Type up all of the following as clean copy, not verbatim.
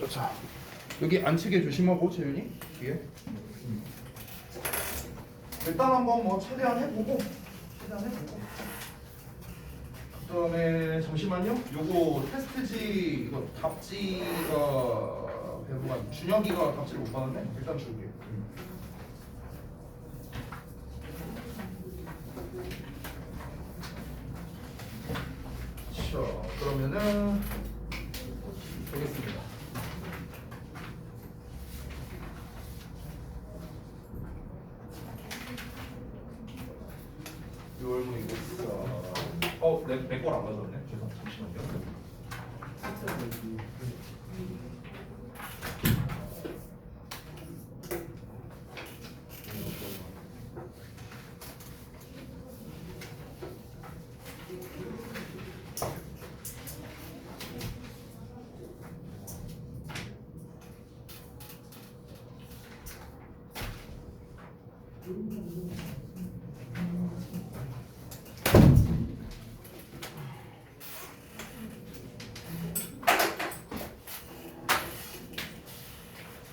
자, 여기 앉히게 조심하고 재윤이 뒤에. 일단 한번 뭐 최대한 해보고. 그다음에 잠시만요. 요거 테스트지 이거 답지가 배부가 준혁이가 답지를 못 받았네. 일단 줄게. 자, 그러면은 되겠습니다. 요월문이 있어. 내 걸 안 가져왔네. 죄송. 잠시만요.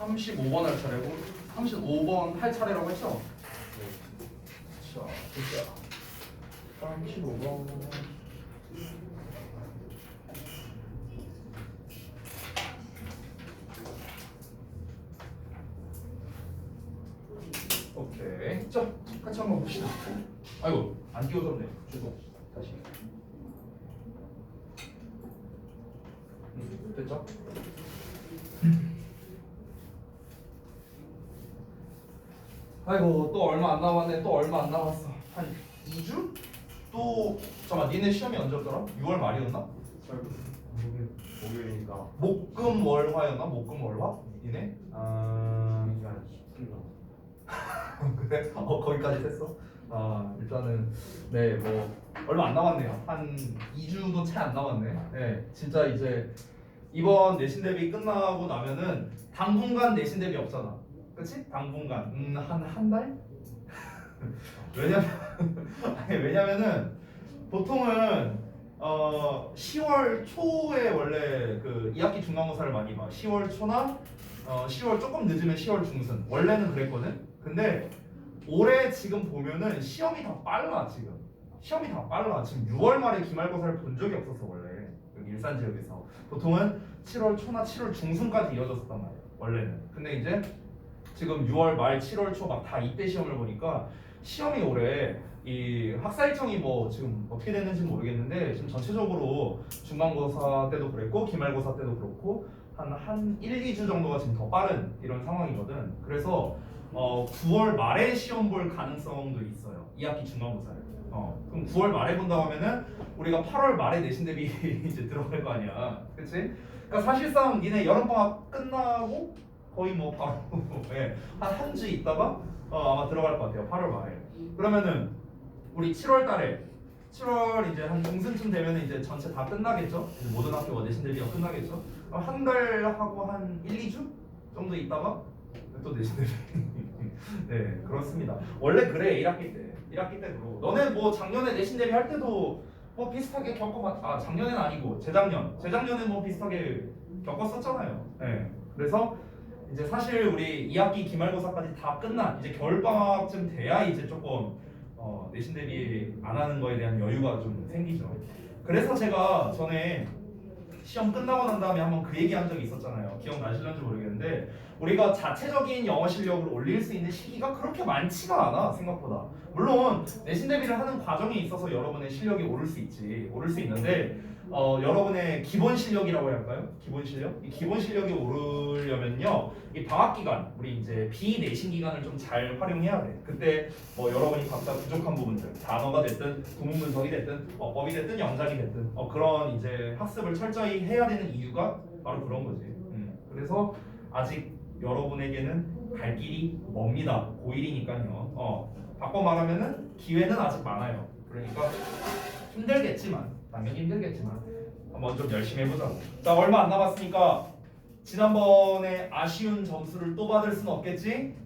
(35번) 할 차례고 35번 할 차례라고 했죠? 자, 보자. 35번. 오케이. 자, 같이 한번 봅시다. 아이고, 안 끼워졌네. 죄송. 다시. 됐죠? 아이고, 또 얼마 안 남았네. 또 얼마 안 남았어. 한 2주? 또 잠깐만, 니네 시험이 언제였더라? 6월 말이었나? 목요일이니까 목금 월화였나? 목금 월화? 니네? 이게 한 10일 그래? 거기까지 됐어? 일단은 네, 뭐 얼마 안 남았네요. 한 2주도 채 안 남았네. 네, 진짜 이제 이번 내신 대비 끝나고 나면은 당분간 내신 대비 없잖아. 그렇지? 당분간 한 달? 왜냐면은 보통은 10월 초에 원래 그 2학기 중간고사를 많이 봐. 10월 초나 10월 조금 늦으면 10월 중순. 원래는 그랬거든. 근데 올해 지금 보면은 시험이 다 빨라 지금. 시험이 다 빨라. 지금 6월 말에 기말고사를 본 적이 없었어 원래. 여기 일산 지역에서. 보통은 7월 초나 7월 중순까지 이어졌었단 말이야. 원래는. 근데 이제 지금 6월 말 7월 초 막 다 이때 시험을 보니까 시험이 올해 이 학사일정이 뭐 지금 어떻게 됐는지 모르겠는데 지금 전체적으로 중간고사 때도 그랬고 기말고사 때도 그렇고 한 1, 2주 정도가 지금 더 빠른 이런 상황이거든. 그래서 9월 말에 시험 볼 가능성도 있어요. 2학기 중간고사를. 그럼 9월 말에 본다고 하면은 우리가 8월 말에 내신 대비 이제 들어갈 거 아니야. 그치? 그러니까 사실상 니네 여름방학 끝나고 거의 뭐 바로 네, 한 주 있다가 아마 들어갈 것 같아요. 8월 말에. 그러면은 우리 7월 달에 7월 이제 한 중순쯤 되면은 이제 전체 다 끝나겠죠? 이제 모든 학교가 내신 대비가 끝나겠죠? 그럼 한 달 하고 한 1, 2주 정도 있다가 또 내신 대비. 네, 그렇습니다. 원래 그래 1학기 때. 1학기 때 그러고. 너네 뭐 작년에 내신 대비 할 때도 뭐 비슷하게 겪어봤. 작년에는 아니고 재작년에 뭐 비슷하게 겪었었잖아요. 네. 그래서 이제 사실 우리 2학기 기말고사까지 다 끝난 이제 겨울방학쯤 돼야 이제 조금 내신 대비 안 하는 거에 대한 여유가 좀 생기죠. 그래서 제가 전에 시험 끝나고 난 다음에 한번 그 얘기 한 적이 있었잖아요. 기억나실런지 모르겠는데 우리가 자체적인 영어 실력을 올릴 수 있는 시기가 그렇게 많지가 않아 생각보다. 물론 내신 대비를 하는 과정에 있어서 여러분의 실력이 오를 수 있는데 여러분의 기본 실력이라고 해야 할까요? 기본 실력? 이 기본 실력이 오르려면요, 이 방학 기간, 우리 이제 비내신 기간을 좀 잘 활용해야 돼. 그때 뭐 여러분이 각자 부족한 부분들, 단어가 됐든, 구문 분석이 됐든, 어법이 됐든, 영작이 됐든, 그런 이제 학습을 철저히 해야 되는 이유가 바로 그런 거지. 그래서 아직 여러분에게는 갈 길이 멉니다. 고1이니까요. 바꿔 말하면은 기회는 아직 많아요. 그러니까 당연히 힘들겠지만 한번 좀 열심히 해보자고. 자, 얼마 안 남았으니까 지난번에 아쉬운 점수를 또 받을 수는 없겠지?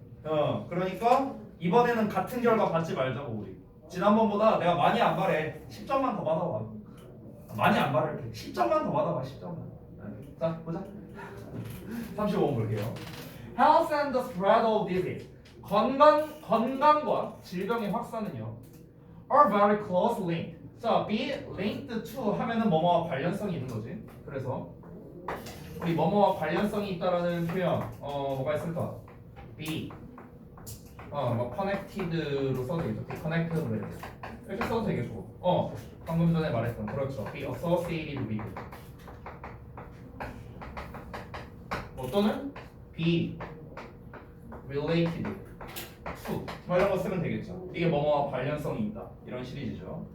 그러니까 이번에는 같은 결과 받지 말자고 우리. 지난번보다 내가 많이 안 바래. 10점만 더 받아봐. 많이 안 바랄게. 10점만 더 받아봐. 10점만. 자, 보자. 35번 볼게요. Health and the spread of disease. 건강과 질병의 확산은요. are very close linked. 자, be linked to 하면은 뭐뭐와 관련성이 있는 거지. 그래서 우리 뭐뭐와 관련성이 있다라는 표현 뭐가 있을까? be 뭐 connected로 써도 되겠죠. be connected with 이렇게 써도 되겠고. 방금 전에 말했던 그렇죠. be associated with 또는 be related to 뭐 이런 거 쓰면 되겠죠. 이게 뭐뭐와 관련성이 있다 이런 시리즈죠.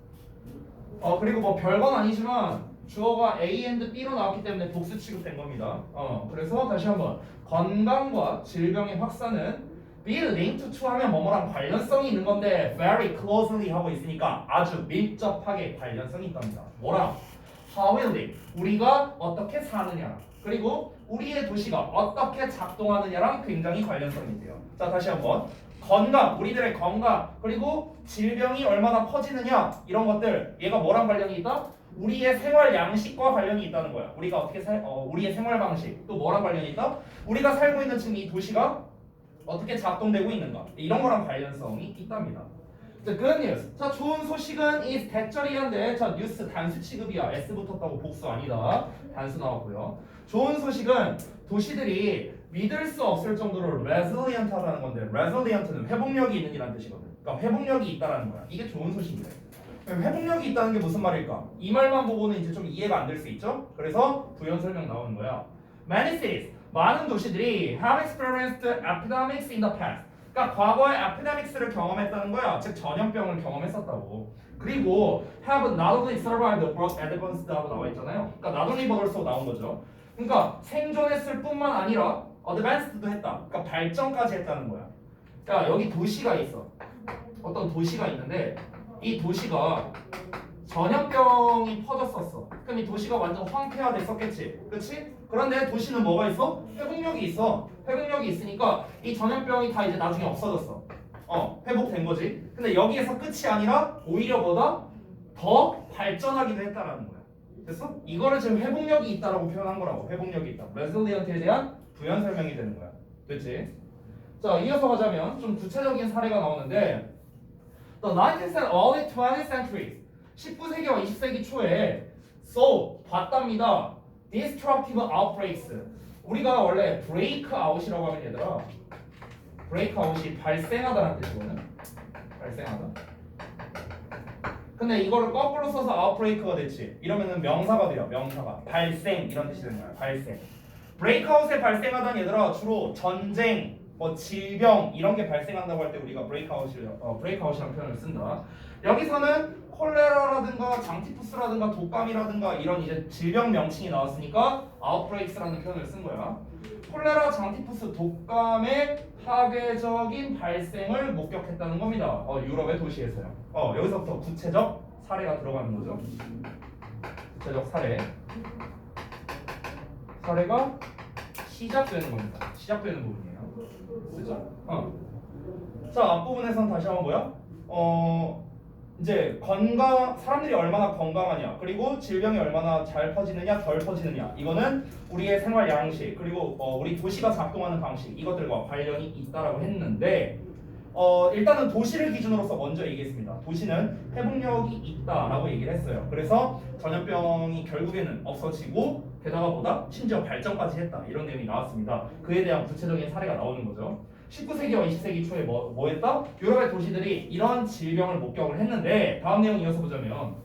그리고 뭐 별건 아니지만 주어가 A and B로 나왔기 때문에 복수 취급된 겁니다. 그래서 다시 한번 건강과 질병의 확산은 be linked to 하면 뭐뭐랑 관련성이 있는 건데 very closely 하고 있으니까 아주 밀접하게 관련성이 있답니다. 뭐랑? How we live. 우리가 어떻게 사느냐. 그리고 우리의 도시가 어떻게 작동하느냐랑 굉장히 관련성이 있대요. 자, 다시 한번. 건강, 우리들의 건강, 그리고 질병이 얼마나 퍼지느냐 이런 것들 얘가 뭐랑 관련이 있다? 우리의 생활 양식과 관련이 있다는 거야. 우리가 어떻게 우리의 생활 방식 또 뭐랑 관련이 있다? 우리가 살고 있는 지금 이 도시가 어떻게 작동되고 있는가 이런 거랑 관련성이 있답니다. 자, good news. 자, 좋은 소식은 is 대절이한데 자, 뉴스 단수 취급이야. S 붙었다고 복수 아니다. 단수 나왔고요. 좋은 소식은 도시들이 믿을 수 없을 정도로 resilient하다는 건데 resilient는 회복력이 있는 이라는 뜻이거든. 그러니까 회복력이 있다라는 거야. 이게 좋은 소식이래. 회복력이 있다는 게 무슨 말일까? 이 말만 보고는 이제 좀 이해가 안 될 수 있죠? 그래서 부연 설명 나오는 거야. Many cities, 많은 도시들이 have experienced epidemics in the past. 그러니까 과거에 epidemics를 경험했다는 거야. 즉 전염병을 경험했었다고. 그리고 have not only survived but advanced하고 나와 있잖아요. 그러니까 not only but also 나온 거죠. 그러니까 생존했을 뿐만 아니라 advanced도 했다. 그러니까 발전까지 했다는 거야. 자, 여기 도시가 있어. 어떤 도시가 있는데 이 도시가 전염병이 퍼졌었어. 그럼 이 도시가 완전 황폐화됐었겠지. 그렇지? 그런데 도시는 뭐가 있어? 회복력이 있어. 회복력이 있으니까 이 전염병이 다 이제 나중에 없어졌어. 회복된 거지. 근데 여기에서 끝이 아니라 오히려 보다 더 발전하기도 했다라는 거야. 됐어? 이거를 지금 회복력이 있다라고 표현한 거라고. 회복력이 있다. resilient에 대한 부연 설명이 되는 거야. 됐지? 자, 이어서 가자면 좀 구체적인 사례가 나오는데 The 19th and early 20th centuries 19세기와 20세기 초에 봤답니다. Destructive outbreaks. 우리가 원래 break out이라고 하면 얘들아 break out이 발생하다라는 뜻이거든. 발생하다. 근데 이거를 거꾸로 써서 outbreak가 됐지. 이러면은 명사가 돼요. 명사가 발생 이런 뜻이 되는 거야. 발생. breakout에 발생하다는 얘들아 주로 전쟁, 뭐 질병 이런 게 발생한다고 할 때 우리가 breakout이라는 표현을 쓴다. 여기서는 콜레라라든가 장티푸스라든가 독감이라든가 이런 이제 질병 명칭이 나왔으니까 outbreaks라는 표현을 쓴 거야. 콜레라, 장티푸스, 독감의 파괴적인 발생을 목격했다는 겁니다. 유럽의 도시에서요. 여기서부터 구체적 사례가 들어가는 거죠. 구체적 사례가 시작되는 겁니다. 시작되는 부분이에요. 그죠? 자, 앞부분에서는 다시 한번 뭐야? 이제 사람들이 얼마나 건강하냐, 그리고 질병이 얼마나 잘 퍼지느냐, 덜 퍼지느냐, 이거는 우리의 생활 양식, 그리고 우리 도시가 작동하는 방식, 이것들과 관련이 있다라고 했는데, 일단은 도시를 기준으로서 먼저 얘기했습니다. 도시는 회복력이 있다라고 얘기를 했어요. 그래서 전염병이 결국에는 없어지고 게다가 보다 심지어 발전까지 했다 이런 내용이 나왔습니다. 그에 대한 구체적인 사례가 나오는 거죠. 19세기와 20세기 초에 뭐 했다? 유럽의 도시들이 이런 질병을 목격을 했는데 다음 내용 이어서 보자면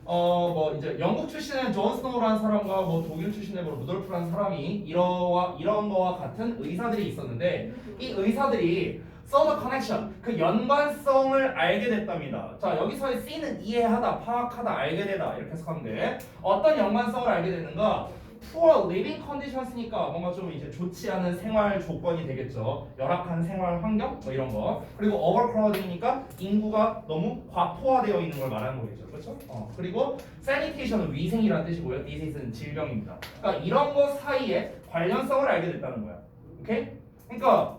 뭐 이제 영국 출신의 존 스노우라는 사람과 뭐 독일 출신의 뭐 루돌프라는 사람이 이런 거와 같은 의사들이 있었는데 이 의사들이 the connection 그 연관성을 알게 됐답니다. 자, 여기서의 C는 이해하다, 파악하다, 알게 되다 이렇게 해석하면 돼. 어떤 연관성을 알게 되는가? poor living conditions니까 뭔가 좀 이제 좋지 않은 생활 조건이 되겠죠. 열악한 생활 환경 뭐 이런 거. 그리고 overcrowding이니까 인구가 너무 과포화되어 있는 걸 말하는 거겠죠. 그렇죠? 그리고 sanitation은 위생이라는 뜻이고요. disease는 질병입니다. 그러니까 이런 거 사이에 관련성을 알게 됐다는 거야. 오케이? 그러니까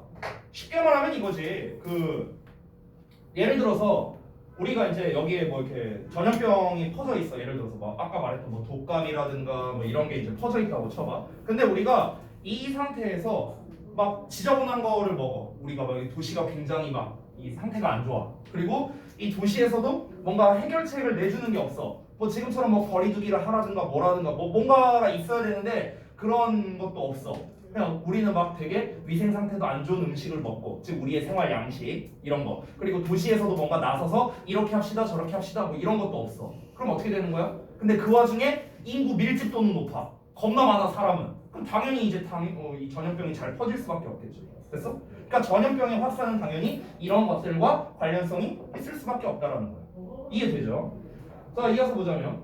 쉽게 말하면 이거지. 예를 들어서 우리가 이제 여기에 뭐 이렇게 전염병이 퍼져 있어. 예를 들어서 뭐 아까 말했던 뭐 독감이라든가 뭐 이런 게 이제 퍼져 있다고 쳐봐. 근데 우리가 이 상태에서 막 지저분한 거를 먹어. 우리가 막 이 도시가 굉장히 막 이 상태가 안 좋아. 그리고 이 도시에서도 뭔가 해결책을 내주는 게 없어. 뭐 지금처럼 뭐 거리두기를 하라든가 뭐라든가 뭐 뭔가가 있어야 되는데 그런 것도 없어. 그냥 우리는 막 되게 위생 상태도 안 좋은 음식을 먹고, 즉 우리의 생활 양식 이런 거. 그리고 도시에서도 뭔가 나서서 이렇게 합시다 저렇게 합시다 뭐 이런 것도 없어. 그럼 어떻게 되는 거야? 근데 그 와중에 인구 밀집도는 높아. 겁나 많아 사람은. 그럼 당연히 이제 이 전염병이 잘 퍼질 수밖에 없겠죠. 됐어? 그러니까 전염병의 확산은 당연히 이런 것들과 관련성이 있을 수밖에 없다라는 거예요. 이해되죠? 자, 이어서 보자면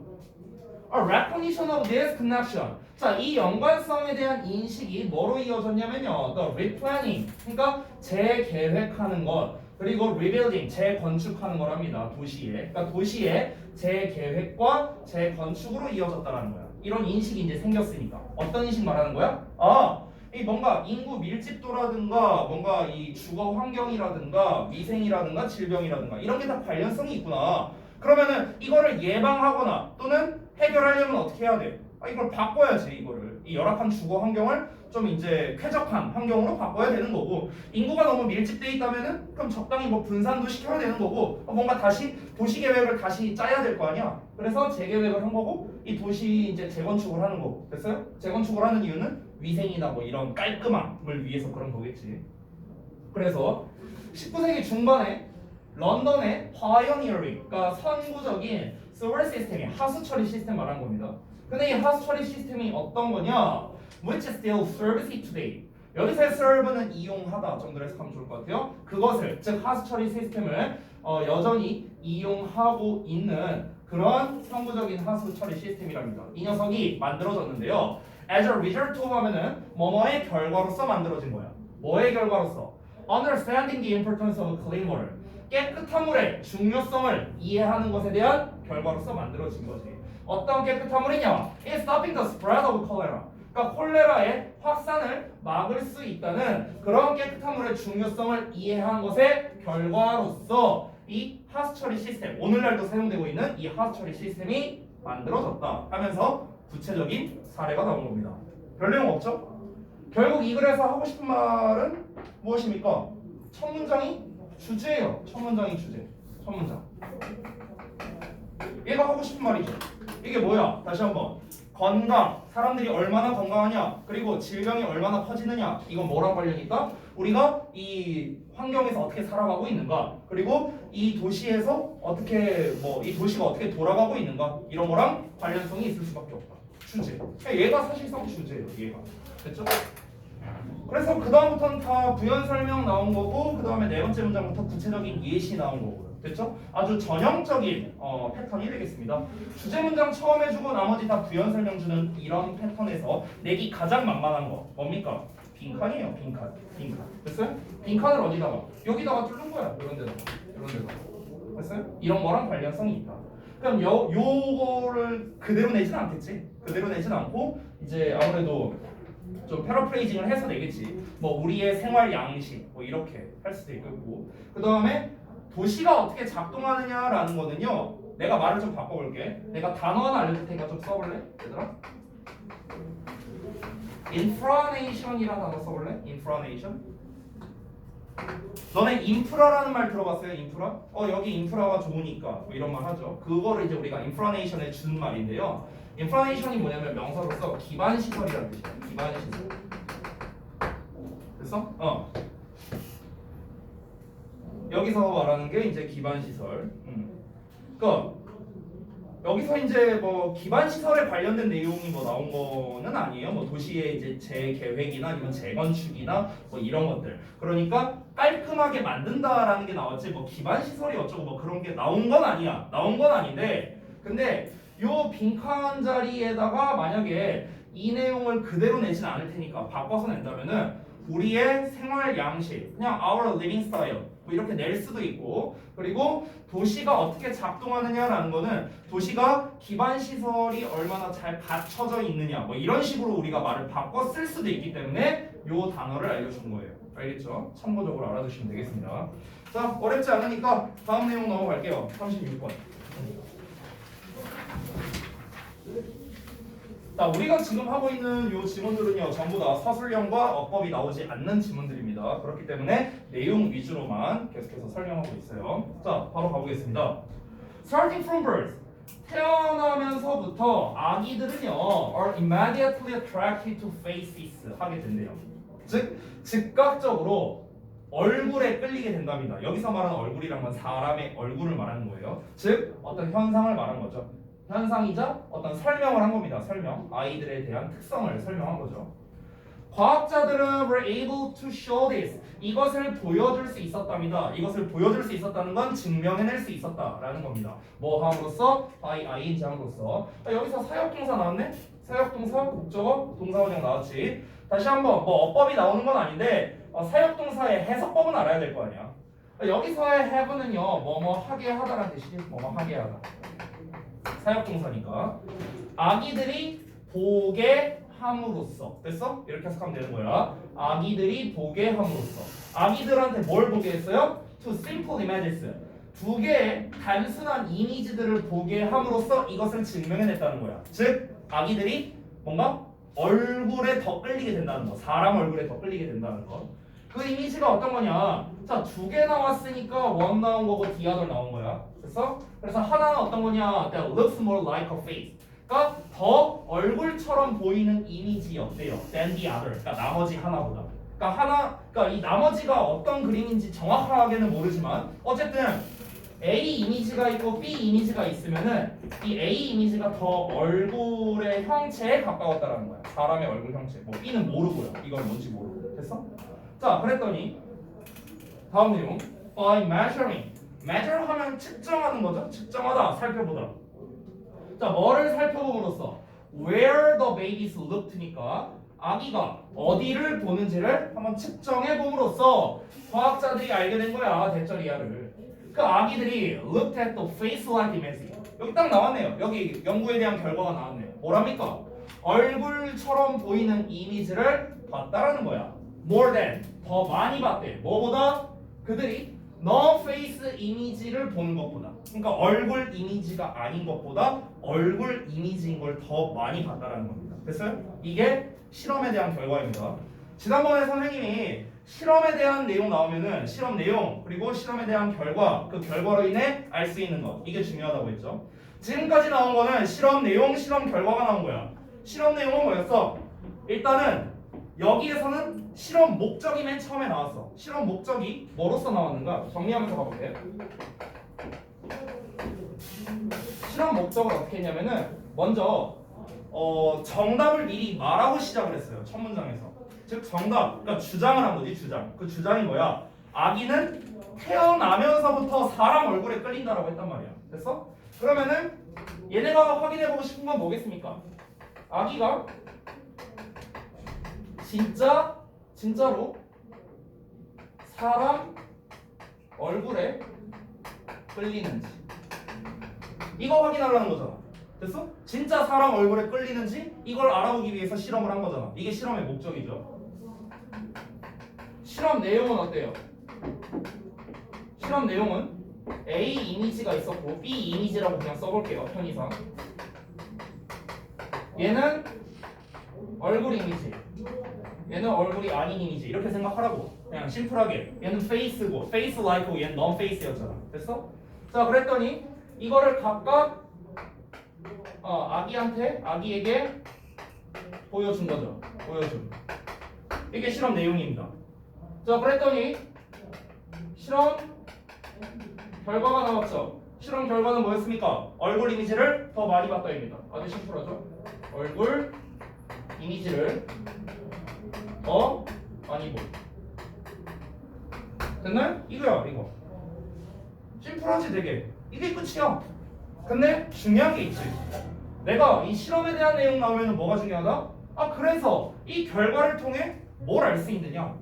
A recognition of this connection. 자, 이 연관성에 대한 인식이 뭐로 이어졌냐면요. The replanning. 그러니까 재계획하는 것. 그리고 rebuilding. 재건축하는 거랍니다. 도시에. 그러니까 도시의 재계획과 재건축으로 이어졌다라는 거야. 이런 인식이 이제 생겼으니까. 어떤 인식 말하는 거야? 이 뭔가 인구 밀집도라든가 뭔가 이 주거 환경이라든가 위생이라든가 질병이라든가 이런 게 다 관련성이 있구나. 그러면은 이거를 예방하거나 또는 해결하려면 어떻게 해야 돼? 이걸 바꿔야지. 이거를 이 열악한 주거 환경을 좀 이제 쾌적한 환경으로 바꿔야 되는 거고, 인구가 너무 밀집돼 있다면은 그럼 적당히 뭐 분산도 시켜야 되는 거고, 뭔가 다시 도시 계획을 다시 짜야 될 거 아니야. 그래서 재계획을 한 거고 이 도시 이제 재건축을 하는 거고. 됐어요? 재건축을 하는 이유는 위생이나 뭐 이런 깔끔함을 위해서 그런 거겠지. 그래서 19세기 중반에 런던의 파이어니어링, 그러니까 선구적인 sewer 시스템이 하수 처리 시스템 말하는 겁니다. 근데 이 하수 처리 시스템이 어떤 거냐? Which still serves it today. 여기서의 serve는 이용하다 정도로 해석하면 좋을 것 같아요. 그것을, 즉 하수 처리 시스템을 여전히 이용하고 있는 그런 선구적인 하수 처리 시스템이랍니다. 이 녀석이 만들어졌는데요. As a result of 하면은 뭐뭐의 결과로서 만들어진 거야. 뭐의 결과로서? Understanding the importance of clean water. 깨끗한 물의 중요성을 이해하는 것에 대한 결과로서 만들어진 거지. 어떤 깨끗한 물이냐? It's stopping the spread of cholera. 그러니까 콜레라의 확산을 막을 수 있다는 그런 깨끗한 물의 중요성을 이해한 것의 결과로서 이 하수 처리 시스템, 오늘날도 사용되고 있는 이 하수 처리 시스템이 만들어졌다 하면서 구체적인 사례가 나온 겁니다. 별 내용 없죠? 결국 이 글에서 하고 싶은 말은 무엇입니까? 첫 문장이 주제예요. 첫 문장이 주제. 첫 문장. 얘가 하고 싶은 말이죠. 이게 뭐야? 다시 한번. 건강. 사람들이 얼마나 건강하냐. 그리고 질병이 얼마나 퍼지느냐. 이건 뭐랑 관련이 있다? 우리가 이 환경에서 어떻게 살아가고 있는가. 그리고 이 도시에서 어떻게 이 도시가 어떻게 돌아가고 있는가. 이런 거랑 관련성이 있을 수밖에 없다. 주제. 얘가 사실상 주제예요. 얘가. 됐죠? 그래서 그 다음부터는 다 부연 설명 나온 거고, 그 다음에 네 번째 문장부터 구체적인 예시 나온 거고요. 됐죠? 아주 전형적인 패턴이 되겠습니다. 주제 문장 처음 해주고 나머지 다 부연 설명 주는 이런 패턴에서 내기 가장 만만한 거 뭡니까? 빈칸이에요. 빈칸. 됐어요? 빈칸을 어디다가? 여기다가 뚫는 거야. 이런 데다가. 됐어요? 이런 거랑 관련성이 있다. 그럼 요거를 그대로 내진 않겠지. 그대로 내진 않고 이제 아무래도 좀 패러프레이징을 해서 내겠지. 뭐 우리의 생활 양식 뭐 이렇게 할 수도 있고. 그 다음에 도시가 어떻게 작동하느냐라는 거는요. 내가 말을 좀 바꿔볼게. 내가 단어 하나 알려줄 테니까 좀 써볼래? 얘들아? 인프라네이션이라는 단어 써볼래? 인프라네이션? 너네 인프라라는 말 들어봤어요? 인프라? 여기 인프라가 좋으니까 뭐 이런 말 하죠. 그거를 이제 우리가 인프라네이션에 준 말인데요. 인프라네이션이 뭐냐면 명사로서 기반 시설이라는 뜻이야. 기반 시설. 됐어? 여기서 말하는 게 이제 기반 시설. 그러니까 여기서 이제 뭐 기반 시설에 관련된 내용이 뭐 나온 거는 아니에요. 뭐 도시의 이제 재계획이나 아니면 재건축이나 뭐 이런 것들. 그러니까 깔끔하게 만든다라는 게 나왔지. 뭐 기반 시설이 어쩌고 뭐 그런 게 나온 건 아니야. 나온 건 아닌데. 근데 요 빈칸 자리에다가 만약에 이 내용을 그대로 내진 않을 테니까 바꿔서 낸다면은 우리의 생활 양식, 그냥 our living style 뭐 이렇게 낼 수도 있고, 그리고 도시가 어떻게 작동하느냐라는 거는 도시가 기반 시설이 얼마나 잘 갖춰져 있느냐 뭐 이런 식으로 우리가 말을 바꿔 쓸 수도 있기 때문에 요 단어를 알려준 거예요. 알겠죠? 참고적으로 알아두시면 되겠습니다. 자, 어렵지 않으니까 다음 내용 넘어갈게요. 36번. 자, 우리가 지금 하고 있는 요 지문들은요 전부 다 서술형과 어법이 나오지 않는 지문들입니다. 그렇기 때문에 내용 위주로만 계속해서 설명하고 있어요. 자, 바로 가보겠습니다. Starting from birth. 태어나면서부터 아기들은요 are immediately attracted to faces 하게 된대요. 즉 즉각적으로 얼굴에 끌리게 된답니다. 여기서 말하는 얼굴이란 건 사람의 얼굴을 말하는 거예요. 즉 어떤 현상을 말한 거죠. 현상이자 어떤 설명을 한 겁니다. 설명. 아이들에 대한 특성을 설명한 거죠. 과학자들은 were able to show this. 이것을 보여줄 수 있었답니다. 이것을 보여줄 수 있었다는 건 증명해낼 수 있었다라는 겁니다. 뭐 함으로써? by ing 함으로써. 여기서 사역동사 나왔네? 사역동사, 목적어, 동사원형 나왔지. 다시 한번 뭐 어법이 나오는 건 아닌데 사역동사의 해석법은 알아야 될 거 아니야. 여기서의 have는요 뭐뭐 하게 하다라는 뜻이지. 뭐뭐 하게 하다. 사역동사니까 아기들이 보게 함으로써 됐어? 이렇게 해석하면 되는 거야. 아기들이 보게 함으로써 아기들한테 뭘 보게 했어요? To simple images 두 개의 단순한 이미지들을 보게 함으로써 이것을 증명해냈다는 거야. 즉 아기들이 뭔가 얼굴에 더 끌리게 된다는 거. 사람 얼굴에 더 끌리게 된다는 거. 그 이미지가 어떤 거냐? 자, 두 개 나왔으니까 one 나온 거고 the other 나온 거야. 됐어? 그래서 하나는 어떤 거냐? That looks more like a face. 그러니까 더 얼굴처럼 보이는 이미지였대요. than the other. 그러니까 나머지 하나보다. 그러니까 이 나머지가 어떤 그림인지 정확하게는 모르지만 어쨌든 A 이미지가 있고 B 이미지가 있으면은 이 A 이미지가 더 얼굴의 형체에 가까웠다라는 거야. 사람의 얼굴 형체. 뭐 B는 모르고요. 이건 뭔지 모르고. 됐어? 자, 그랬더니 다음 내용. By measuring. measure 하면 측정하는 거죠. 측정하다, 살펴보다. 자, 뭐를 살펴봄으로써 where the babies looked니까 아기가 어디를 보는지를 한번 측정해 봄으로써 과학자들이 알게 된 거야. 대절이야를. 그 아기들이 looked at the face-like image. 여기 딱 나왔네요. 여기 연구에 대한 결과가 나왔네요. 뭐랍니까? 얼굴처럼 보이는 이미지를 봤다라는 거야. More than 더 많이 봤대. 뭐보다? 그들이 no face 이미지를 보는 것보다. 그러니까 얼굴 이미지가 아닌 것보다 얼굴 이미지인 걸 더 많이 봤다라는 겁니다. 됐어요? 이게 실험에 대한 결과입니다. 지난번에 선생님이 실험에 대한 내용 나오면은 실험 내용 그리고 실험에 대한 결과 그 결과로 인해 알 수 있는 것 이게 중요하다고 했죠. 지금까지 나온 거는 실험 내용, 실험 결과가 나온 거야. 실험 내용은 뭐였어? 일단은 여기에서는 실험 목적이 맨 처음에 나왔어. 실험 목적이 뭐로서 나왔는가? 정리하면서 가볼게. 실험 목적을 어떻게 했냐면은 먼저 정답을 미리 말하고 시작을 했어요. 첫 문장에서. 즉 정답, 그러니까 주장을 한 거지. 주장. 그 주장이 뭐야? 아기는 태어나면서부터 사람 얼굴에 끌린다라고 했단 말이야. 됐어? 그러면은 얘네가 확인해보고 싶은 건 뭐겠습니까? 아기가 진짜로 사람 얼굴에 끌리는지 이거 확인하려는 거잖아. 됐어? 진짜 사람 얼굴에 끌리는지 이걸 알아보기 위해서 실험을 한 거잖아. 이게 실험의 목적이죠. 실험 내용은 어때요? 실험 내용은 A 이미지가 있었고 B 이미지라고 그냥 써볼게요. 편의상. 얘는 얼굴 이미지, 얘는 얼굴이 아닌 이미지 이렇게 생각하라고. 그냥 심플하게 얘는 페이스고 페이스 라이크고 얘는 non 페이스였잖아. 됐어? 자, 그랬더니 이거를 각각 아기에게 보여준 거죠. 보여준. 이게 실험 내용입니다. 자, 그랬더니 실험 결과가 나왔죠. 실험 결과는 뭐였습니까? 얼굴 이미지를 더 많이 봤다입니다. 아주 심플하죠? 얼굴 이미지를 더 많이 보. 됐나요? 이거야, 이거. 심플하지 되게. 이게 끝이야. 근데 중요한 게 있지. 내가 이 실험에 대한 내용 나오면 뭐가 중요하다? 그래서 이 결과를 통해 뭘 알 수 있느냐?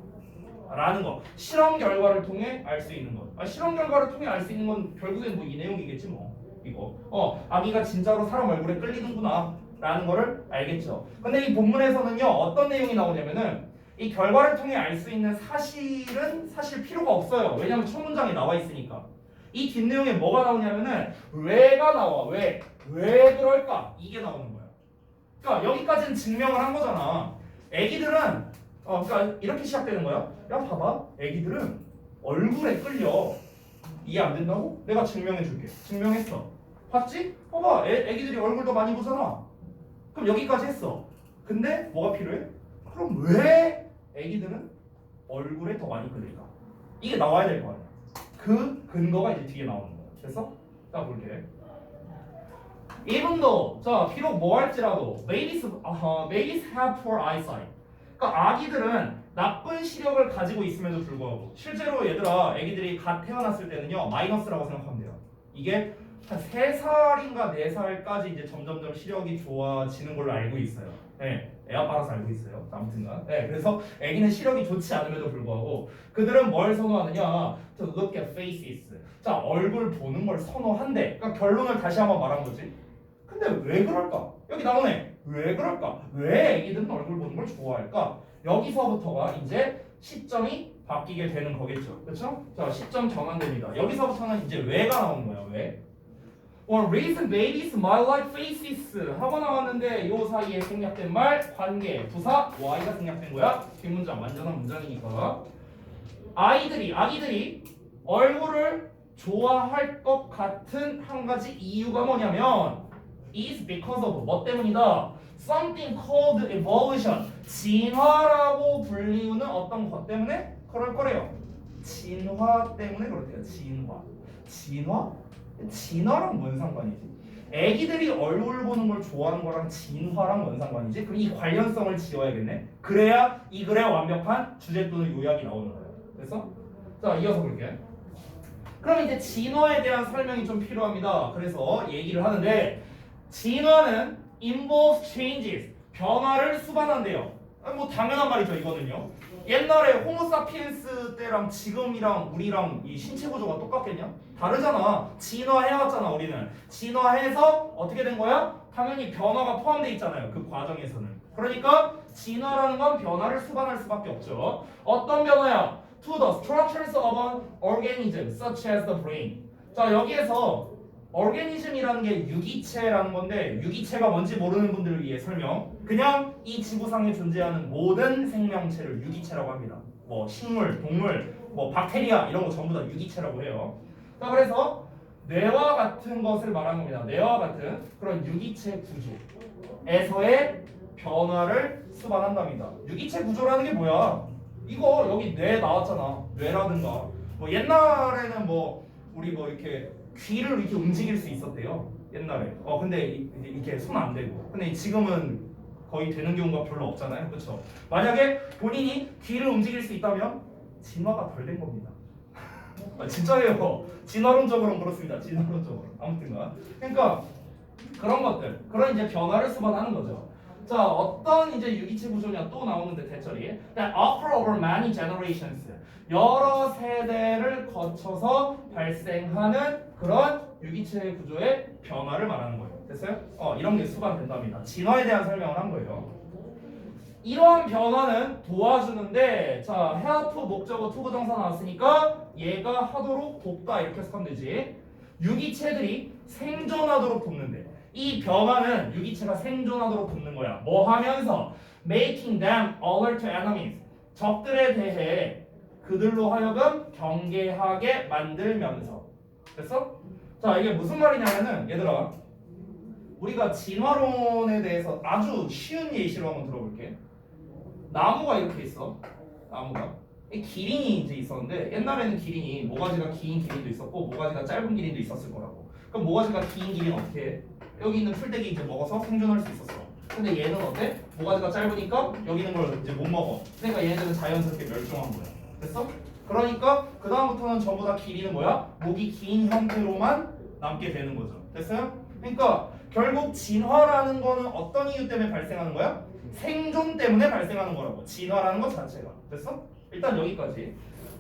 라는 거. 실험 결과를 통해 알 수 있는 것. 실험 결과를 통해 알 수 있는 건 결국엔 뭐 이 내용이겠지 뭐. 이거. 아기가 진짜로 사람 얼굴에 끌리는구나. 라는 거를 알겠죠. 근데 이 본문에서는요. 어떤 내용이 나오냐면은 이 결과를 통해 알 수 있는 사실은 사실 필요가 없어요. 왜냐면 첫 문장에 나와 있으니까. 이 뒷내용에 뭐가 나오냐면은 왜가 나와. 왜 그럴까? 이게 나오는 거야. 그러니까 여기까지는 증명을 한 거잖아. 애기들은 그러니까 이렇게 시작되는 거야. 야 봐봐, 애기들은 얼굴에 끌려. 이해 안 된다고? 내가 증명해 줄게. 증명했어. 봤지? 봐봐, 애기들이 얼굴 더 많이 보잖아. 그럼 여기까지 했어. 근데 뭐가 필요해? 그럼 왜 애기들은 얼굴에 더 많이 끌릴까? 이게 나와야 될 거 아니야. 그 근거가 이제 뒤에 나오는 거야. 됐어? 자 볼게. Even though, 자 비록 뭐 할지라도 babies have poor eyesight. 그러니까 아기들은 나쁜 시력을 가지고 있음에도 불구하고 실제로 얘들아 애기들이 갓 태어났을 때는요 마이너스라고 생각하면 돼요. 이게 한 3살인가 4살까지 이제 점점점 시력이 좋아지는 걸로 알고 있어요. 네, 애 아빠라서 알고 있어요. 아무튼간. 네, 그래서 애기는 시력이 좋지 않음에도 불구하고 그들은 뭘 선호하느냐? To look at faces. 자, 얼굴 보는 걸 선호한대. 그러니까 결론을 다시 한번 말한 거지. 근데 왜 그럴까? 여기 나오네. 왜 그럴까? 왜 애기들은 얼굴 보는 걸 좋아할까? 여기서부터가 이제 시점이 바뀌게 되는 거겠죠. 그렇죠? 자, 시점 전환됩니다. 여기서부터는 이제 왜가 나오는 거야. 왜? One reason babies might like faces 하고 나왔는데 요 사이에 생략된 말, 관계, 부사, y가 생략된 거야. 뒷문장, 완전한 문장이니까. 아기들이 얼굴을 좋아할 것 같은 한 가지 이유가 뭐냐면 is because of 뭐 때문이다? Something called evolution. 진화라고 불리우는 어떤 것 때문에 그럴 거래요. 진화 때문에 그렇대요. 진화? 진화랑 뭔 상관이지? 애기들이 얼굴 보는 걸 좋아하는 거랑 진화랑 뭔 상관이지? 그럼 이 관련성을 지어야겠네. 그래야 이 글의 완벽한 주제 또는 요약이 나오는 거예요. 됐어? 자, 이어서 볼게. 그럼 이제 진화에 대한 설명이 좀 필요합니다. 그래서 얘기를 하는데 진화는 involves changes, 변화를 수반한대요. 뭐 당연한 말이죠, 이거는요. 옛날에 호모사피엔스 때랑 지금이랑 우리랑 이 신체 구조가 똑같겠냐? 다르잖아. 진화해왔잖아, 우리는. 진화해서 어떻게 된 거야? 당연히 변화가 포함되어 있잖아요, 그 과정에서는. 그러니까 진화라는 건 변화를 수반할 수밖에 없죠. 어떤 변화야? To the structures of an organism, such as the brain. 자, 여기에서 organism이라는 게 유기체라는 건데 유기체가 뭔지 모르는 분들을 위해 설명. 그냥 이 지구상에 존재하는 모든 생명체를 유기체라고 합니다. 뭐 식물, 동물, 뭐 박테리아 이런 거 전부 다 유기체라고 해요. 자, 그래서 뇌와 같은 것을 말하는 겁니다. 뇌와 같은 그런 유기체 구조에서의 변화를 수반한답니다. 유기체 구조라는 게 뭐야? 이거 여기 뇌 나왔잖아. 뇌라든가 뭐 옛날에는 뭐 우리 뭐 이렇게 귀를 이렇게 움직일 수 있었대요. 옛날에. 근데 이렇게 손 안 대고. 근데 지금은 거의 되는 경우가 별로 없잖아요. 그렇죠? 만약에 본인이 귀를 움직일 수 있다면 진화가 덜 된 겁니다. 진짜예요. 진화론적으로는 그렇습니다. 진화론적으로. 아무튼가. 그러니까 그런 것들, 그런 이제 변화를 수반하는 거죠. 자, 어떤 이제 유기체 구조냐 또 나오는데 대처리. That occur over many generations. 여러 세대를 거쳐서 발생하는 그런 유기체 구조의 변화를 말하는 거예요. 됐어요? 이런 게 수반된답니다. 진화에 대한 설명을 한 거예요. 이러한 변화는 도와주는데, 자, help 목적어 투 부정사 나왔으니까 얘가 하도록 돕다 이렇게 해석하면 되지. 유기체들이 생존하도록 돕는데, 이 변화는 유기체가 생존하도록 돕는 거야. 뭐 하면서? Making them alert to enemies. 적들에 대해 그들로 하여금 경계하게 만들면서. 됐어? 자, 이게 무슨 말이냐면은 얘들아, 우리가 진화론에 대해서 아주 쉬운 예시로 한번 들어볼게. 나무가 이렇게 있어. 나무가. 이 기린이 이제 있었는데 옛날에는 기린이 모가지가 긴 기린도 있었고 모가지가 짧은 기린도 있었을 거라고. 그럼 모가지가 긴 기린 어떻게 해? 여기 있는 풀떼기 이제 먹어서 생존할 수 있었어. 근데 얘는 어때? 모가지가 짧으니까 여기 있는 걸 이제 못 먹어. 그러니까 얘네들은 자연스럽게 멸종한 거야. 됐어? 그러니까 그 다음부터는 전부 다 기린은 뭐야? 목이 긴 형태로만 남게 되는 거죠. 됐어요? 그러니까 결국 진화라는 거는 어떤 이유 때문에 발생하는 거야? 생존 때문에 발생하는 거라고. 진화라는 것 자체가. 됐어? 일단 여기까지.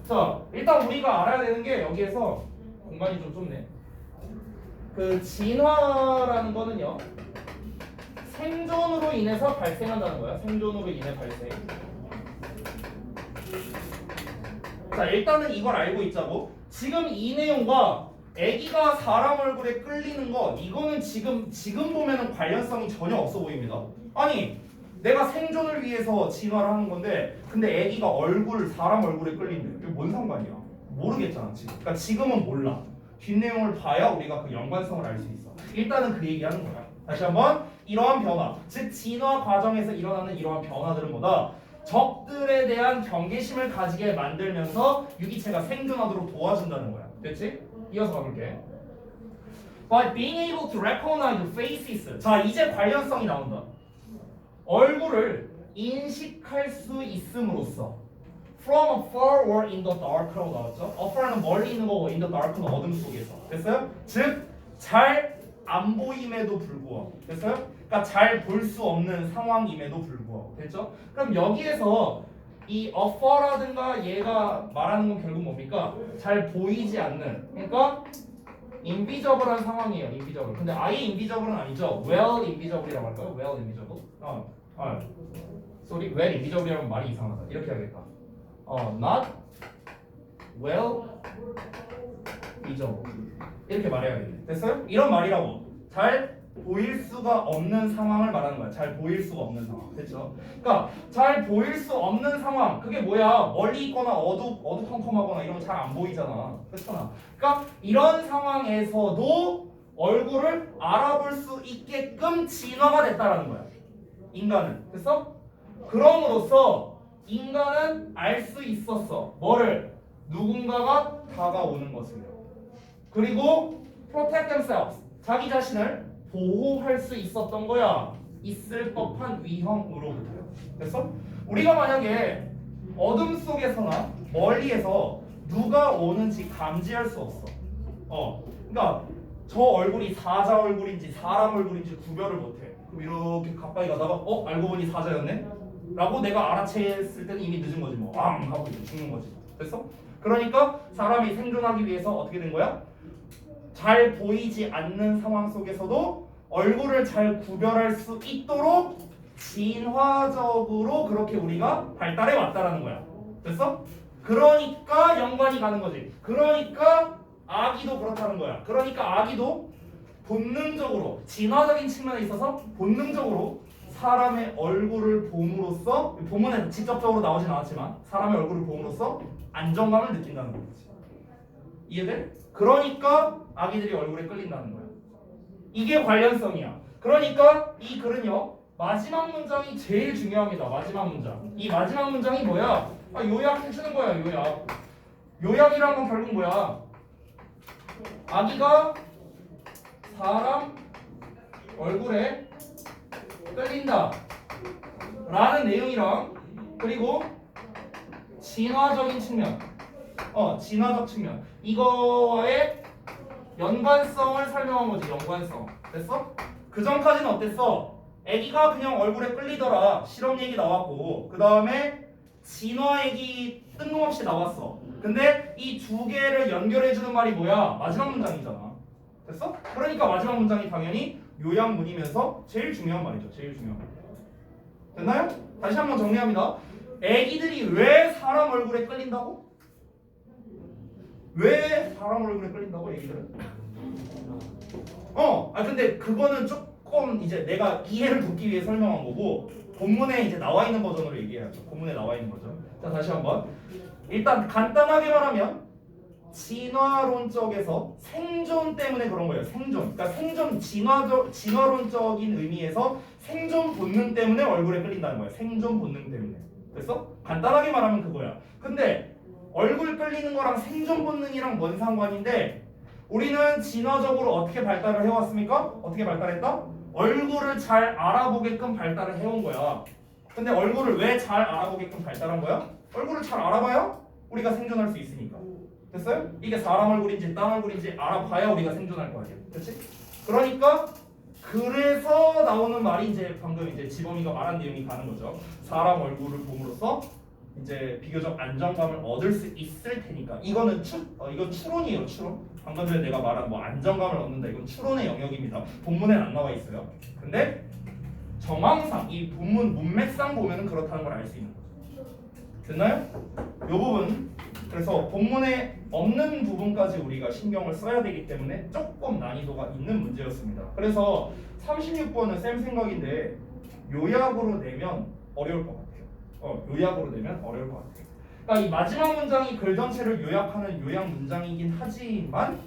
자, 일단 우리가 알아야 되는 게 여기에서 공간이 좀 좁네. 그 진화라는 거는요, 생존으로 인해서 발생한다는 거야. 생존으로 인해 발생. 자, 일단은 이걸 알고 있자고. 지금 이 내용과 애기가 사람 얼굴에 끌리는 거, 이거는 지금 보면은 관련성이 전혀 없어 보입니다. 아니 내가 생존을 위해서 진화를 하는 건데 근데 애기가 사람 얼굴에 끌린대. 이게 뭔 상관이야? 모르겠잖아 지금. 그러니까 지금은 몰라. 뒷내용을 봐야 우리가 그 연관성을 알 수 있어. 일단은 그 얘기하는 거야. 다시 한번 이러한 변화, 즉 진화 과정에서 일어나는 이러한 변화들은 뭐다? 적들에 대한 경계심을 가지게 만들면서 유기체가 생존하도록 도와준다는 거야. 됐지? 이어서 가볼게. By being able to recognize faces. 자, 이제 관련성이 나온다. 얼굴을 인식할 수 있음으로써 from afar or in the dark라고 나왔죠? afar는 멀리 있는 거고 in the dark는 어둠 속에서. 됐어요? 즉, 잘 안 보임에도 불구하고. 됐어요? 그러니까 잘 볼 수 없는 상황임에도 불구하고. 됐죠? 그럼 여기에서 이 afar라든가 얘가 말하는 건 결국 뭡니까? 잘 보이지 않는. 그러니까 인비저블한 상황이에요. 인비저블. 근데 아예 인비저블은 아니죠. well invisible이라고 할까요? well invisible. sorry, well invisible이라면 말이 이상하다. 이렇게 해야겠다. not well visible. 이렇게 말해야겠네. 됐어요? 이런 말이라고. 잘 보일 수가 없는 상황을 말하는 거야. 잘 보일 수가 없는 상황. 됐죠? 그러니까 잘 보일 수 없는 상황. 그게 뭐야? 멀리 있거나 어두컴컴하거나 이러면 잘 안 보이잖아. 그렇잖아. 그러니까 이런 상황에서도 얼굴을 알아볼 수 있게끔 진화가 됐다라는 거야. 인간은. 됐어? 그럼으로써 인간은 알 수 있었어. 뭐를? 누군가가 다가오는 것을요. 그리고 protect themselves. 자기 자신을 보호할 수 있었던 거야. 있을 법한 위험으로부터요. 됐어? 우리가 만약에 어둠 속에서나 멀리에서 누가 오는지 감지할 수 없어. 그러니까 저 얼굴이 사자 얼굴인지 사람 얼굴인지 구별을 못해. 그럼 이렇게 가까이 가다가 알고 보니 사자였네? 라고 내가 알아챘을 때는 이미 늦은 거지 뭐. 하고 이제 죽는 거지. 됐어? 그러니까 사람이 생존하기 위해서 어떻게 된 거야? 잘 보이지 않는 상황 속에서도 얼굴을 잘 구별할 수 있도록 진화적으로 그렇게 우리가 발달해 왔다라는 거야. 됐어? 그러니까 연관이 가는 거지. 그러니까 아기도 그렇다는 거야. 그러니까 아기도 본능적으로 진화적인 측면에 있어서 본능적으로 사람의 얼굴을 봄으로써 본문에 직접적으로 나오진 않았지만 사람의 얼굴을 봄으로써 안정감을 느낀다는 거지. 이해돼? 그러니까 아기들이 얼굴에 끌린다는 거야. 이게 관련성이야. 그러니까 이 글은요 마지막 문장이 제일 중요합니다. 마지막 문장. 이 마지막 문장이 뭐야? 요약해 주는 거야. 요약. 요약이란 건 결국 뭐야? 아기가 사람 얼굴에 끌린다 라는 내용이랑 그리고 진화적인 측면 진화적 측면 이거와의 연관성을 설명한 거지. 연관성. 됐어? 그 전까지는 어땠어? 애기가 그냥 얼굴에 끌리더라. 실험 얘기 나왔고 그 다음에 진화 얘기 뜬금없이 나왔어. 근데 이 두 개를 연결해주는 말이 뭐야? 마지막 문장이잖아. 됐어? 그러니까 마지막 문장이 당연히 요약문이면서 제일 중요한 말이죠. 제일 중요한 말. 됐나요? 다시 한번 정리합니다. 애기들이 왜 사람 얼굴에 끌린다고? 왜 사람 얼굴에 끌린다고 애기들은? 근데 그거는 조금 이제 내가 이해를 돕기 위해 설명한 거고 본문에 이제 나와 있는 버전으로 얘기해야죠. 본문에 나와 있는 버전. 자, 다시 한번. 일단 간단하게 말하면 진화론적에서 생존 때문에 그런 거예요. 생존. 그러니까 생존 진화론적인 의미에서 생존 본능 때문에 얼굴에 끌린다는 거예요. 생존 본능 때문에. 됐어? 간단하게 말하면 그거야. 근데 얼굴 끌리는 거랑 생존 본능이랑 뭔 상관인데 우리는 진화적으로 어떻게 발달을 해왔습니까? 어떻게 발달했다? 얼굴을 잘 알아보게끔 발달을 해온 거야. 근데 얼굴을 왜 잘 알아보게끔 발달한 거야? 얼굴을 잘 알아봐야 우리가 생존할 수 있으니까. 됐어요? 이게 사람 얼굴인지 딴 얼굴인지 알아봐야 우리가 생존할 거 아니야. 그렇지? 그러니까 그래서 나오는 말이 이제 방금 이제 지범이가 말한 내용이 가는 거죠. 사람 얼굴을 봄으로써 이제 비교적 안정감을 얻을 수 있을 테니까. 이거는 이건 추론이에요. 추론. 방금 전에 내가 말한 뭐 안정감을 얻는다. 이건 추론의 영역입니다. 본문엔 안 나와 있어요. 근데 정황상 이 본문 문맥상 보면은 그렇다는 걸 알 수 있는 거죠. 됐나요? 이 부분. 그래서 본문에 없는 부분까지 우리가 신경을 써야 되기 때문에 조금 난이도가 있는 문제였습니다. 그래서 36번은 쌤 생각인데 요약으로 내면 어려울 것 같아요. 요약으로 내면 어려울 것 같아요. 그러니까 이 마지막 문장이 글 전체를 요약하는 요약 문장이긴 하지만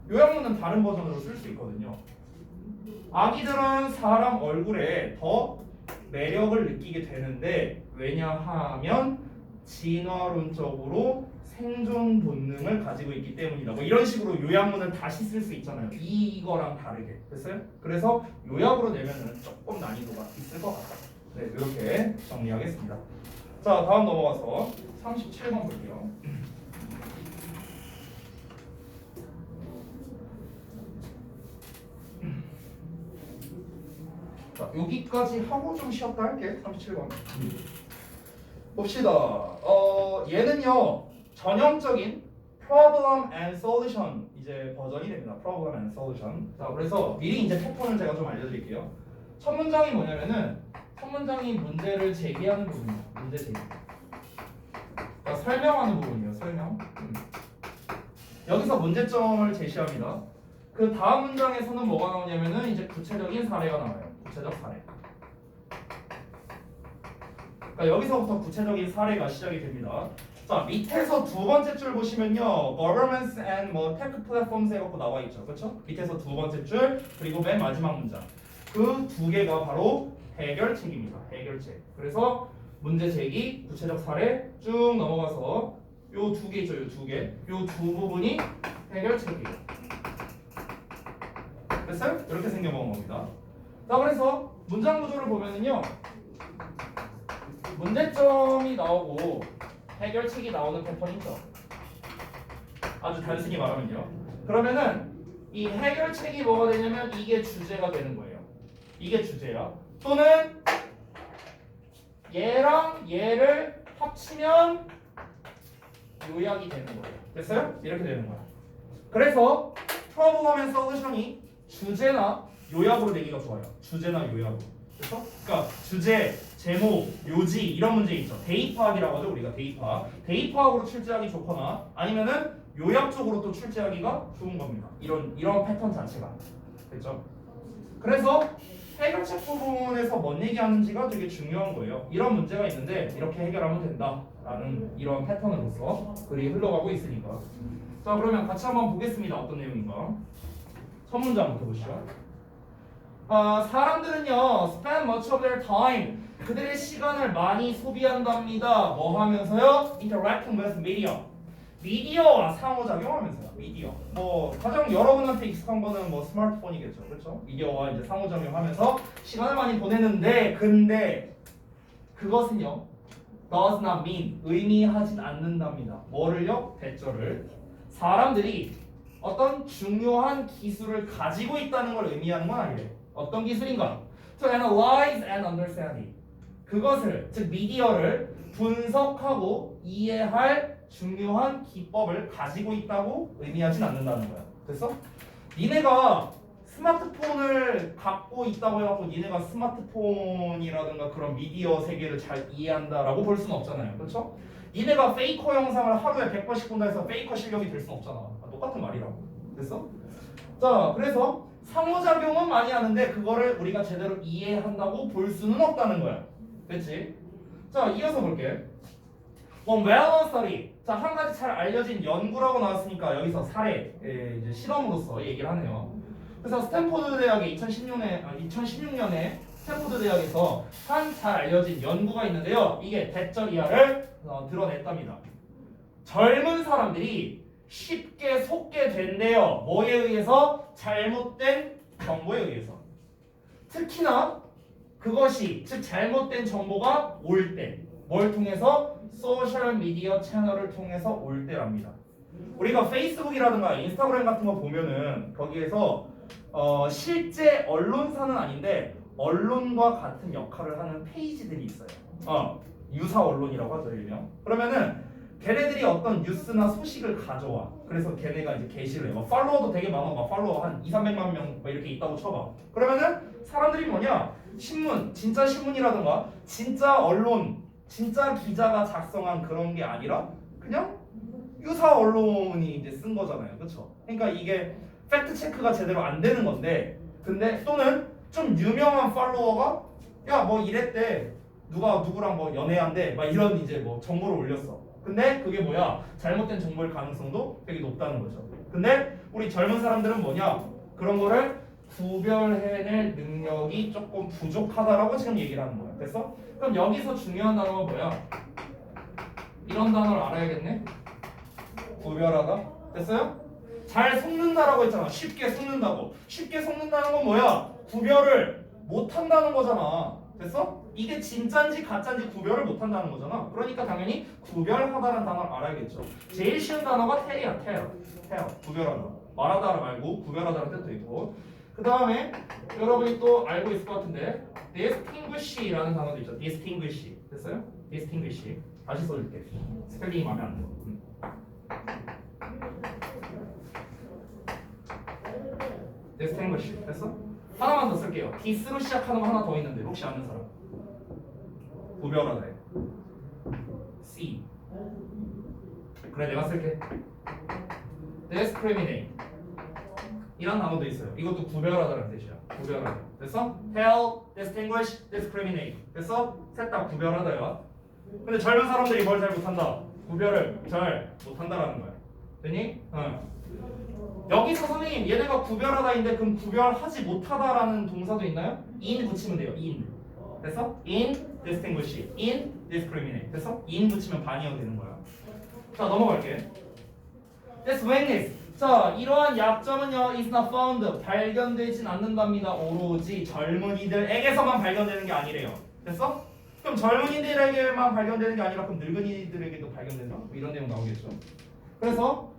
요약문은 다른 버전으로 쓸 수 있거든요. 아기들은 사람 얼굴에 더 매력을 느끼게 되는데 왜냐하면 진화론적으로 생존 본능을 가지고 있기 때문이다. 뭐 이런 식으로 요약문을 다시 쓸 수 있잖아요. 이거랑 다르게. 됐어요? 그래서 요약으로 내면은 조금 난이도가 있을 것 같다. 네, 이렇게 정리하겠습니다. 자, 다음 넘어가서 37번 볼게요. 자, 여기까지 하고 좀 쉬었다 할게. 37번. 봅시다. 얘는요 전형적인 problem and solution 이제 버전이 됩니다. problem and solution. 자, 그래서 미리 이제 패턴을 제가 좀 알려드릴게요. 첫 문장이 뭐냐면은 첫 문장이 문제를 제기하는 부분이에요. 문제 제기. 그러니까 설명하는 부분이에요. 설명. 여기서 문제점을 제시합니다. 그 다음 문장에서는 뭐가 나오냐면은 이제 구체적인 사례가 나와요. 구체적 사례. 그러니까 여기서부터 구체적인 사례가 시작이 됩니다. 자, 밑에서 두 번째 줄 보시면요, governments and 뭐 tech platforms 해갖고 나와 있죠, 그렇죠? 밑에서 두 번째 줄 그리고 맨 마지막 문장 그 두 개가 바로 해결책입니다. 해결책. 그래서 문제 제기, 구체적 사례 쭉 넘어가서 요 두 개 있죠, 요 두 개, 요 두 부분이 해결책이에요. 됐어요? 이렇게 생겨먹은 겁니다. 자, 그래서 문장 구조를 보면은요. 문제점이 나오고 해결책이 나오는 패턴이죠. 아주 단순히 말하면요. 그러면은 이 해결책이 뭐가 되냐면 이게 주제가 되는 거예요. 이게 주제야. 또는 얘랑 얘를 합치면 요약이 되는 거예요. 됐어요? 이렇게 되는 거야. 그래서 problem and solution이 주제나 요약으로 내기가 좋아요. 주제나 요약으로. 그렇죠? 그러니까 주제, 제목, 요지 이런 문제 있죠. 대입파악이라고 하죠. 우리가 대입파악. 대입파악으로 출제하기 좋거나 아니면은 요약적으로 또 출제하기가 좋은 겁니다. 이런 패턴 자체가. 됐죠? 그래서 해결책 부분에서 뭔 얘기하는지가 되게 중요한 거예요. 이런 문제가 있는데 이렇게 해결하면 된다라는 이런 패턴으로서 글이 흘러가고 있으니까. 자, 그러면 같이 한번 보겠습니다. 어떤 내용인가. 첫 문장부터 보시죠. 사람들은요, spend much of their time. 그들의 시간을 많이 소비한답니다. 뭐 하면서요? Interacting with media. 미디어와 상호작용하면서요. 미디어. 뭐 가장 여러분한테 익숙한 거는 뭐 스마트폰이겠죠, 그렇죠? 미디어와 이제 상호작용하면서 시간을 많이 보내는데, 근데 그것은요, does not mean 의미하진 않는답니다. 뭐를요? 대절을. 사람들이 어떤 중요한 기술을 가지고 있다는 걸 의미하는 건 아니래요. 어떤 기술인가? To analyze and understand it. 그것을, 즉 미디어를 분석하고 이해할 중요한 기법을 가지고 있다고 의미하진 않는다는 거야. 됐어? 니네가 스마트폰을 갖고 있다고 해갖고 니네가 스마트폰이라든가 그런 미디어 세계를 잘 이해한다라고 볼 수는 없잖아요. 그렇죠? 니네가 페이커 영상을 하루에 100번씩 본다 해서 페이커 실력이 될 수는 없잖아. 똑같은 말이라고. 됐어? 자, 그래서 상호작용은 많이 하는데 그거를 우리가 제대로 이해한다고 볼 수는 없다는 거야. 됐지? 자, 이어서 볼게. well-known study. 자, 한 가지 잘 알려진 연구라고 나왔으니까 여기서 사례, 이제 실험으로서 얘기를 하네요. 그래서 스탠포드 대학의 2016년에 스탠포드 대학에서 한 잘 알려진 연구가 있는데요. 이게 대절 이하를 드러냈답니다. 젊은 사람들이 쉽게 속게 된대요. 뭐에 의해서? 잘못된 정보에 의해서. 특히나 그것이, 즉 잘못된 정보가 올 때. 뭘 통해서? 소셜 미디어 채널을 통해서 올 때랍니다. 우리가 페이스북이라든가 인스타그램 같은 거 보면은 거기에서 실제 언론사는 아닌데 언론과 같은 역할을 하는 페이지들이 있어요. 유사 언론이라고 하죠, 일명. 그러면은 걔네들이 어떤 뉴스나 소식을 가져와. 그래서 걔네가 이제 게시를 해. 팔로워도 되게 많아. 막 팔로워 한 200~300만 명 이렇게 있다고 쳐봐. 그러면은 사람들이 뭐냐? 신문, 진짜 신문이라든가 진짜 언론, 진짜 기자가 작성한 그런 게 아니라 그냥 유사 언론이 이제 쓴 거잖아요. 그렇죠? 그러니까 이게 팩트 체크가 제대로 안 되는 건데, 근데 또는 좀 유명한 팔로워가 야 뭐 이랬대. 누가 누구랑 뭐 연애한대. 막 이런 이제 뭐 정보를 올렸어. 근데 그게 뭐야? 잘못된 정보일 가능성도 되게 높다는 거죠. 근데 우리 젊은 사람들은 뭐냐? 그런 거를 구별해낼 능력이 조금 부족하다라고 지금 얘기를 하는 거야. 됐어? 그럼 여기서 중요한 단어가 뭐야? 이런 단어를 알아야겠네. 구별하다. 됐어요? 잘 속는다라고 했잖아. 쉽게 속는다고. 쉽게 속는다는 건 뭐야? 구별을 못한다는 거잖아. 됐어? 이게 진짠지 가짠지 구별을 못한다는 거잖아. 그러니까 당연히 구별하다라는 단어를 알아야겠죠. 제일 쉬운 단어가 텔이야. 텔. 구별하다. 말하다 말고 구별하다라는 뜻도 있고. 그 다음에 여러분이 또 알고 있을 것 같은데 distinguish라는 단어도 있죠. distinguish. 됐어요? distinguish. 다시 써줄게. 스펠링이 마음에 안 들어. distinguish. 됐어? 하나만 더 쓸게요. dis로 시작하는 거 하나 더 있는데 혹시 아는 사람? 구별하다. C. 그래 내가 쓸게. discriminate. 이란 단어도 있어요. 이것도 구별하다는 뜻이야. 구별하다. 됐어? tell, distinguish, discriminate. 됐어? 셋 다 구별하다야. 근데 젊은 사람들이 뭘 잘 못한다? 구별을 잘 못한다라는 거야. 되니? 여기서 선생님 얘네가 구별하다인데 그럼 구별하지 못하다라는 동사도 있나요? in 붙이면 돼요. in. 됐어? in, distinguish, in, discriminate. 됐어? in 붙이면 반이어 되는 거야. 자 넘어갈게. This weakness. 자 이러한 약점은요 is not found. 발견되진 않는답니다. 오로지 젊은이들에게서만 발견되는 게 아니래요. 됐어? 그럼 젊은이들에게만 발견되는 게 아니라 그럼 늙은이들에게도 발견된다? 뭐 이런 내용 나오겠죠. 그래서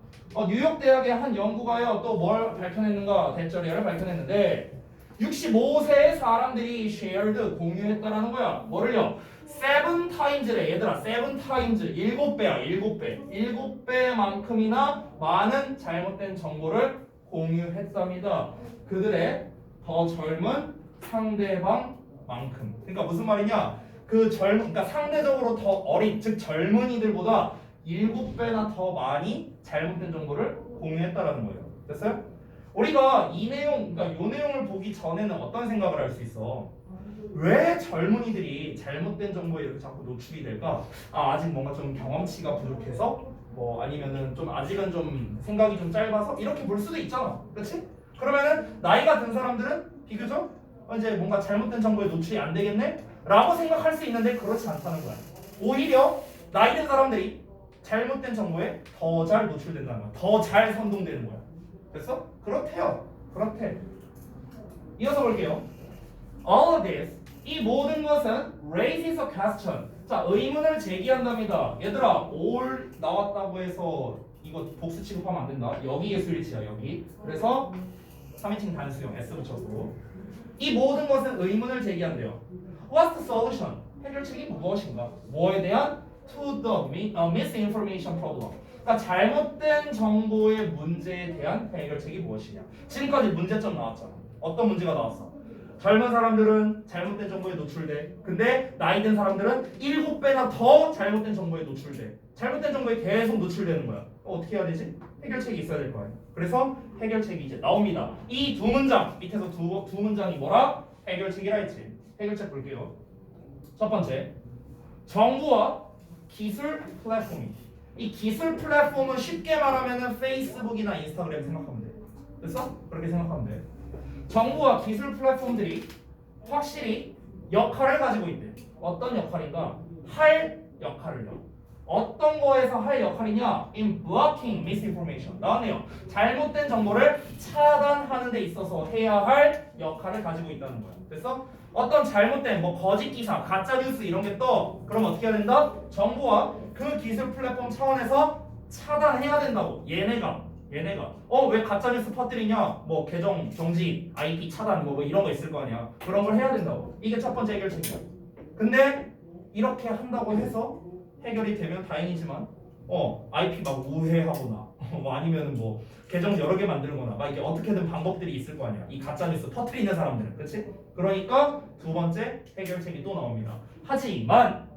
뉴욕 대학의 한 연구가요 또 뭘 밝혀냈는가? 대절이를 밝혀냈는데 65세의 사람들이 shared 공유했다라는 거야. 뭐를요? 7 times래 얘들아. 7 times 7배야. 7배 7배만큼이나 많은 잘못된 정보를 공유했답니다. 그들의 더 젊은 상대방만큼. 그러니까 무슨 말이냐? 그러니까 상대적으로 더 어린, 즉 젊은이들보다 7배나 더 많이 잘못된 정보를 공유했다라는 거예요. 됐어요? 우리가 이 내용, 그러니까 이 내용을 보기 전에는 어떤 생각을 할 수 있어? 왜 젊은이들이 잘못된 정보에 이렇게 자꾸 노출이 될까? 아직 뭔가 좀 경험치가 부족해서? 뭐 아니면은 좀 아직은 좀 생각이 좀 짧아서? 이렇게 볼 수도 있잖아. 그렇지? 그러면은 나이가 든 사람들은 비교적 이제 뭔가 잘못된 정보에 노출이 안 되겠네? 라고 생각할 수 있는데 그렇지 않다는 거야. 오히려 나이 든 사람들이 잘못된 정보에 더 잘 노출된다는 거야. 더 잘 선동되는 거야. 됐어? 그렇대요. 그렇대. 이어서 볼게요. All of this, 이 모든 것은 raises a question. 자, 의문을 제기한답니다. 얘들아, all 나왔다고 해서 이거 복수 취급하면 안 된다. 여기에 스위치야, 여기. 그래서 3인칭 단수형 S 붙여서 이 모든 것은 의문을 제기한대요. What's the solution? 해결책이 무엇인가? 뭐에 대한? To the misinformation problem. 그러니까 잘못된 정보의 문제에 대한 해결책이 무엇이냐? 지금까지 문제점 나왔잖아. 어떤 문제가 나왔어? 젊은 사람들은 잘못된 정보에 노출돼. 근데 나이 든 사람들은 7배나 더 잘못된 정보에 노출돼. 잘못된 정보에 계속 노출되는 거야. 어떻게 해야 되지? 해결책이 있어야 될 거 아니야. 그래서 해결책이 이제 나옵니다. 이 두 문장 밑에서 두 문장이 뭐라? 해결책이라 했지. 해결책 볼게요. 첫 번째, 정부와 기술 플랫폼이. 이 기술 플랫폼은 쉽게 말하면은 페이스북이나 인스타그램 생각하면 돼. 됐어? 그렇게 생각하면 돼. 정부와 기술 플랫폼들이 확실히 역할을 가지고 있대. 어떤 역할인가? 할 역할을요. 어떤 거에서 할 역할이냐? In blocking misinformation. 나왔네요. 잘못된 정보를 차단하는 데 있어서 해야 할 역할을 가지고 있다는 거야. 됐어? 어떤 잘못된 뭐 거짓 기사, 가짜 뉴스 이런 게 떠. 그럼 어떻게 해야 된다? 정부와 그 기술 플랫폼 차원에서 차단해야 된다고. 얘네가 왜 가짜 뉴스 퍼뜨리냐? 뭐 계정 정지, IP 차단 뭐 이런 거 있을 거 아니야. 그런 걸 해야 된다고. 이게 첫 번째 해결책이야. 근데 이렇게 한다고 해서 해결이 되면 다행이지만 IP 막 우회하거나 뭐 아니면 뭐 계정 여러 개 만들거나 막 이게 어떻게든 방법들이 있을 거 아니야. 이 가짜 뉴스 퍼뜨리는 사람들은. 그렇지? 그러니까 두 번째 해결책이 또 나옵니다. 하지만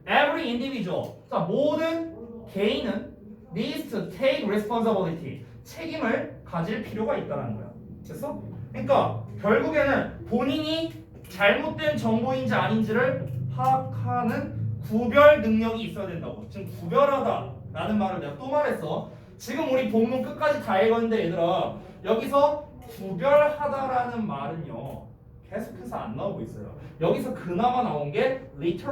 every individual, 자 모든 개인은 needs to take responsibility, 책임을 가질 필요가 있다는 거야. 됐어? 그러니까 결국에는 본인이 잘못된 정보인지 아닌지를 파악하는 구별 능력이 있어야 된다고. 지금 구별하다라는 말을 내가 또 말했어. 지금 우리 본문 끝까지 다 읽었는데 얘들아, 여기서 구별하다라는 말은요 계속해서 안 나오고 있어요. 여기서 그나마 나온 게 literal